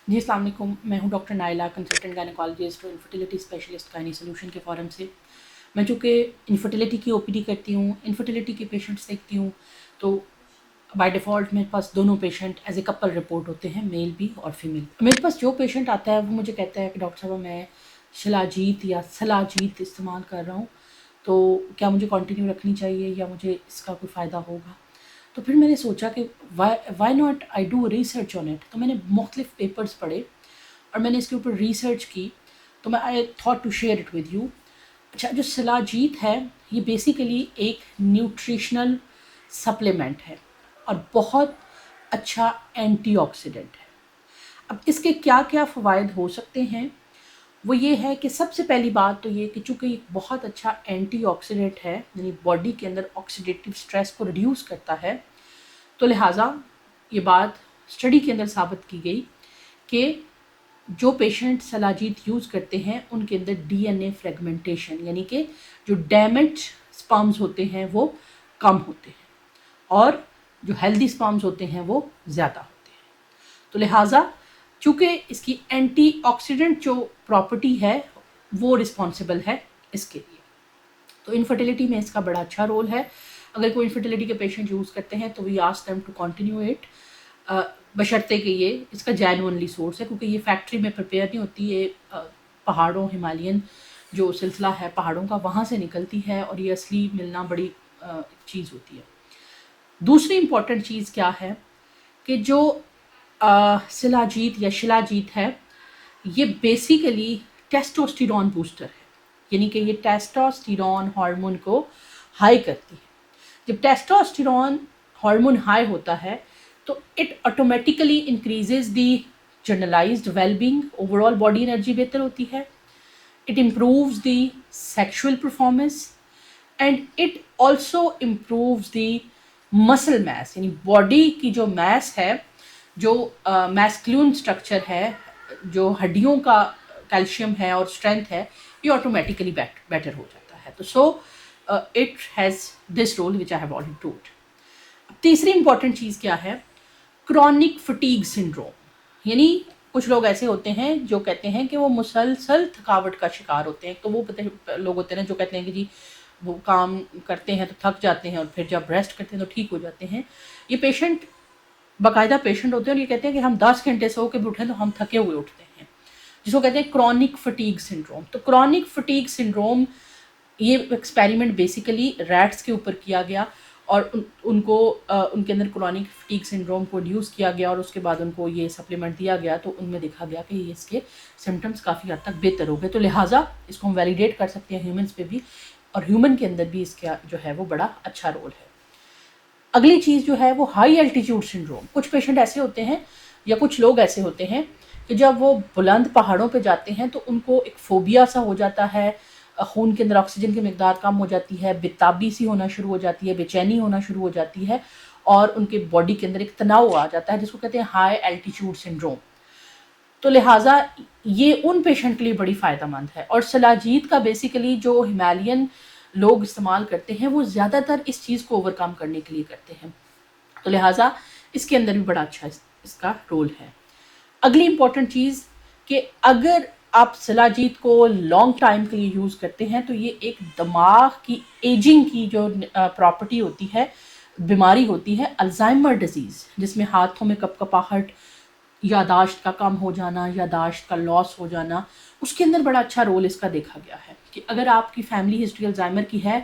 जी अस्सलाम वालेकुम, मैं हूँ डॉक्टर नाइला, कंसल्टेंट गायनेकोलॉजिस्ट और इनफर्टिलिटी स्पेशलिस्ट गायनी सोल्यूशन के फ़ोरम से। मैं चूँकि इनफर्टिलिटी की ओपीडी करती हूँ, इनफर्टिलिटी के पेशेंट्स देखती हूँ, तो बाय डिफ़ॉल्ट मेरे पास दोनों patient as a couple report होते हैं, मेल भी और फीमेल। मेरे पास जो पेशेंट आता है वो मुझे कहता है कि डॉक्टर साहब मैं शिलाजीत या सलाजीत इस्तेमाल कर रहा हूँ, तो क्या मुझे कंटिन्यू रखनी चाहिए या मुझे इसका कोई फ़ायदा होगा? तो फिर मैंने सोचा कि why not I do research on it. तो मैंने मुख्तलिफ पेपर्स पढ़े और मैंने इसके ऊपर रिसर्च की, तो मैं I thought to share it with you. अच्छा, जो शिलाजीत है ये बेसिकली एक न्यूट्रिशनल सप्लीमेंट है और बहुत अच्छा एंटीऑक्सीडेंट है। अब इसके क्या क्या फ़वाइद हो सकते हैं, वो ये है कि सबसे पहली बात तो ये कि चूँकि एक बहुत अच्छा एंटीऑक्सीडेंट है, यानी बॉडी के अंदर ऑक्सीडेटिव स्ट्रेस को रिड्यूस करता है, तो लिहाजा ये बात स्टडी के अंदर साबित की गई कि जो पेशेंट सलाजीत यूज़ करते हैं उनके अंदर डीएनए फ्रेगमेंटेशन यानी कि जो डैमेज स्पर्म्स होते हैं वो कम होते हैं और जो हेल्दी स्पर्म्स होते हैं वो ज़्यादा होते हैं। तो लिहाजा चूँकि इसकी एंटीऑक्सीडेंट जो प्रॉपर्टी है वो रिस्पॉन्सिबल है इसके लिए, तो इनफर्टिलिटी में इसका बड़ा अच्छा रोल है। अगर कोई इनफर्टिलिटी के पेशेंट यूज़ करते हैं तो we ask them to continue it, बशर्ते कि ये इसका जेन्युइनली सोर्स है, क्योंकि ये फैक्ट्री में प्रिपेयर नहीं होती, ये पहाड़ों हिमालयन जो सिलसिला है पहाड़ों का वहाँ से निकलती है और ये असली मिलना बड़ी चीज़ होती है। दूसरी इम्पॉर्टेंट चीज़ क्या है कि जो सिलाजीत या शिलाजीत है ये बेसिकली टेस्टोस्टेरोन बूस्टर है, यानी कि ये टेस्टोस्टेरोन हार्मोन को हाई करती है। जब टेस्टोस्टेरोन हार्मोन हाई होता है तो it automatically increases the generalised wellbeing, overall body energy बेहतर होती है, it improves the sexual performance and it also improves the muscle mass, यानी बॉडी की जो मैस है, जो मैस्कुलिन स्ट्रक्चर है, जो हड्डियों का कैल्शियम है और स्ट्रेंथ है, ये ऑटोमेटिकली बेटर हो जाता है। तो so it has this role which I have already told. तीसरी इंपॉर्टेंट चीज़ क्या है, क्रॉनिक फटीग सिंड्रोम, यानी कुछ लोग ऐसे होते हैं जो कहते हैं कि वो मुसलसल थकावट का शिकार होते हैं। तो वो लोग होते हैं जो कहते हैं कि जी वो काम करते हैं तो थक जाते हैं और फिर जब रेस्ट करते हैं तो ठीक हो जाते हैं। ये पेशेंट बाकायदा पेशेंट होते हैं और ये कहते हैं कि हम 10 घंटे सो के भी उठें तो हम थके हुए उठते हैं, जिसको कहते हैं क्रॉनिक फटीग सिंड्रोम। तो क्रॉनिक फटीग सिंड्रोम ये एक्सपेरिमेंट बेसिकली रैट्स के ऊपर किया गया और उनको उनके अंदर क्रॉनिक फटीग सिंड्रोम को इंड्यूस किया गया और उसके बाद उनको ये सप्लीमेंट दिया गया, तो उनमें देखा गया कि ये इसके सिम्टम्स काफ़ी हद तक बेहतर हो गए। तो लिहाजा इसको हम वैलिडेट कर सकते हैं ह्यूमन्स पे भी, और ह्यूमन के अंदर भी इसका जो है वो बड़ा अच्छा रोल है। अगली चीज़ जो है वो हाई एल्टीट्यूड सिंड्रोम। कुछ पेशेंट ऐसे होते हैं या कुछ लोग ऐसे होते हैं कि जब वो बुलंद पहाड़ों पे जाते हैं तो उनको एक फोबिया सा हो जाता है, खून के अंदर ऑक्सीजन की मिकदार कम हो जाती है, बेताबी सी होना शुरू हो जाती है, बेचैनी होना शुरू हो जाती है और उनके बॉडी के अंदर एक तनाव आ जाता है जिसको कहते हैं हाई एल्टीट्यूड सिंड्रोम। तो लिहाजा ये उन पेशेंट के लिए बड़ी फ़ायदेमंद है। और सलाजीत का बेसिकली जो हिमालयन लोग इस्तेमाल करते हैं वो ज़्यादातर इस चीज़ को ओवरकम करने के लिए करते हैं, तो लिहाजा इसके अंदर भी बड़ा अच्छा इसका रोल है। अगली इम्पॉर्टेंट चीज़ कि अगर आप सलाजीत को लॉन्ग टाइम के लिए यूज़ करते हैं तो ये एक दिमाग की एजिंग की जो प्रॉपर्टी होती है, बीमारी होती है अल्जाइमर डिजीज़, जिसमें हाथों में कपकपाहट, यादाश्त का कम हो जाना, यादाश्त का लॉस हो जाना, उसके अंदर बड़ा अच्छा रोल इसका देखा गया है कि अगर आपकी फैमिली हिस्ट्री अल्जाइमर की है,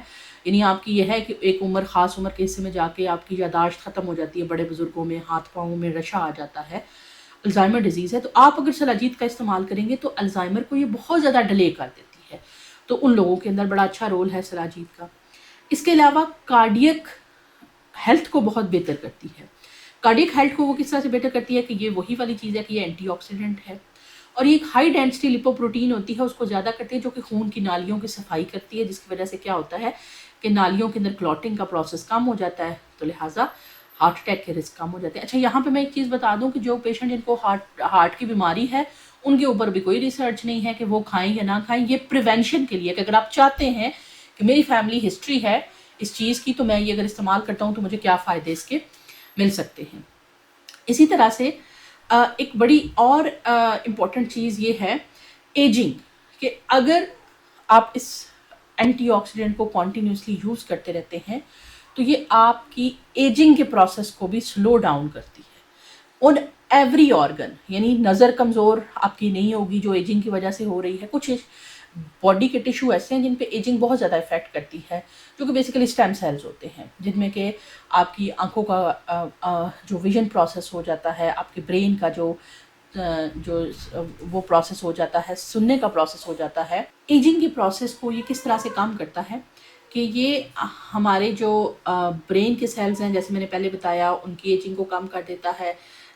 यानी आपकी यह है कि एक उम्र ख़ास उम्र के हिस्से में जाके आपकी यादाश्त ख़त्म हो जाती है, बड़े बुज़ुर्गों में हाथ पाँव में रशा आ जाता है, अल्जाइमर डिजीज़ है, तो आप अगर सलाजीत का इस्तेमाल करेंगे तो अल्जाइमर को ये बहुत ज़्यादा डिले कर देती है, तो उन लोगों के अंदर बड़ा अच्छा रोल है सलाजीत का। इसके अलावा कार्डियक हेल्थ को बहुत बेहतर करती है। कार्डियक हेल्थ को वो किस तरह से बेहतर करती है कि ये वही वाली चीज़ है कि ये एंटीऑक्सीडेंट है और ये एक हाई डेंसिटी लिपोप्रोटीन होती है, उसको ज़्यादा करती है, जो कि खून की नालियों की सफाई करती है, जिसकी वजह से क्या होता है कि नालियों के अंदर क्लॉटिंग का प्रोसेस कम हो जाता है, तो लिहाजा हार्ट अटैक के रिस्क कम हो जाते हैं। अच्छा, यहाँ पे मैं एक चीज़ बता दूँ कि जो पेशेंट जिनको हार्ट की बीमारी है उनके ऊपर भी कोई रिसर्च नहीं है कि वो खाएं या ना खाएं। ये प्रिवेंशन के लिए कि अगर आप चाहते हैं कि मेरी फैमिली हिस्ट्री है इस चीज़ की तो मैं ये अगर इस्तेमाल करता हूँ तो मुझे क्या फ़ायदे इसके मिल सकते हैं। इसी तरह से ایک بڑی اور امپورٹنٹ چیز یہ ہے ایجنگ، کہ اگر آپ اس اینٹی آکسیڈنٹ کو کنٹینیوسلی یوز کرتے رہتے ہیں تو یہ آپ کی ایجنگ کے پروسیس کو بھی سلو ڈاؤن کرتی ہے ان ایوری آرگن. یعنی نظر کمزور آپ کی نہیں ہوگی جو ایجنگ کی وجہ سے ہو رہی ہے. کچھ باڈی کے ٹیشو ایسے ہیں جن پہ ایجنگ بہت زیادہ افیکٹ کرتی ہے، جو کہ بیسیکلی اسٹیم سیلز ہوتے ہیں، جن میں کہ آپ کی آنکھوں کا جو ویژن پروسیس ہو جاتا ہے، آپ کے برین کا جو وہ پروسیس ہو جاتا ہے، سننے کا پروسیس ہو جاتا ہے. ایجنگ کے پروسیس کو یہ کس طرح سے کام کرتا ہے کہ یہ ہمارے جو برین کے سیلز ہیں، جیسے میں نے پہلے بتایا، ان کی ایجنگ کو کم کر دیتا ہے.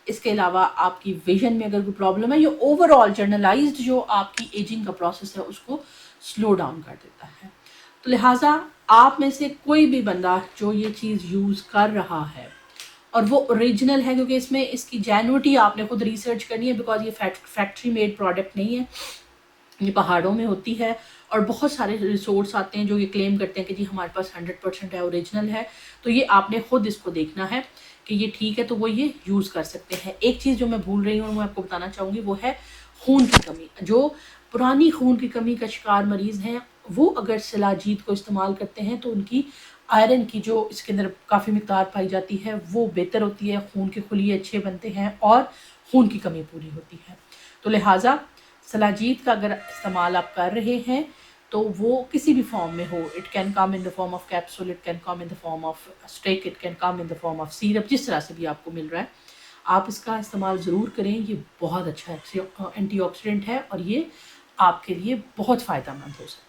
اس کے علاوہ آپ کی ویژن میں اگر کوئی پرابلم ہے، یہ اوور آل جرنلائزڈ جو آپ کی ایجنگ کا پروسیس ہے اس کو سلو ڈاؤن کر دیتا ہے. تو لہٰذا آپ میں سے کوئی بھی بندہ جو یہ چیز یوز کر رہا ہے اور وہ اوریجنل ہے، کیونکہ اس میں اس کی جینوٹی آپ نے خود ریسرچ کرنی ہے، بیکاز یہ فیکٹری میڈ پروڈکٹ نہیں ہے، یہ پہاڑوں میں ہوتی ہے، اور بہت سارے ریسورس آتے ہیں جو یہ کلیم کرتے ہیں کہ جی ہمارے پاس 100% ہے، اوریجنل ہے. تو یہ آپ نے خود اس کو دیکھنا ہے کہ یہ ٹھیک ہے تو وہ یہ یوز کر سکتے ہیں. ایک چیز جو میں بھول رہی ہوں، میں آپ کو بتانا چاہوں گی، وہ ہے خون کی کمی. جو پرانی خون کی کمی کا شکار مریض ہیں، وہ اگر سلاجید کو استعمال کرتے ہیں تو ان کی آئرن کی جو اس کے اندر کافی مقدار پائی جاتی ہے وہ بہتر ہوتی ہے، خون کے خلیے اچھے بنتے ہیں اور خون کی کمی پوری ہوتی ہے. تو لہٰذا سلاجید کا اگر استعمال آپ کر رہے ہیں تو وہ کسی بھی فارم میں ہو، it can come in the form of capsule, it can come in the form of stick, it can come in the form of syrup, جس طرح سے بھی آپ کو مل رہا ہے آپ اس کا استعمال ضرور کریں. یہ بہت اچھا اینٹی آکسیڈنٹ ہے اور یہ آپ کے لیے بہت فائدہ مند ہو سکتا ہے.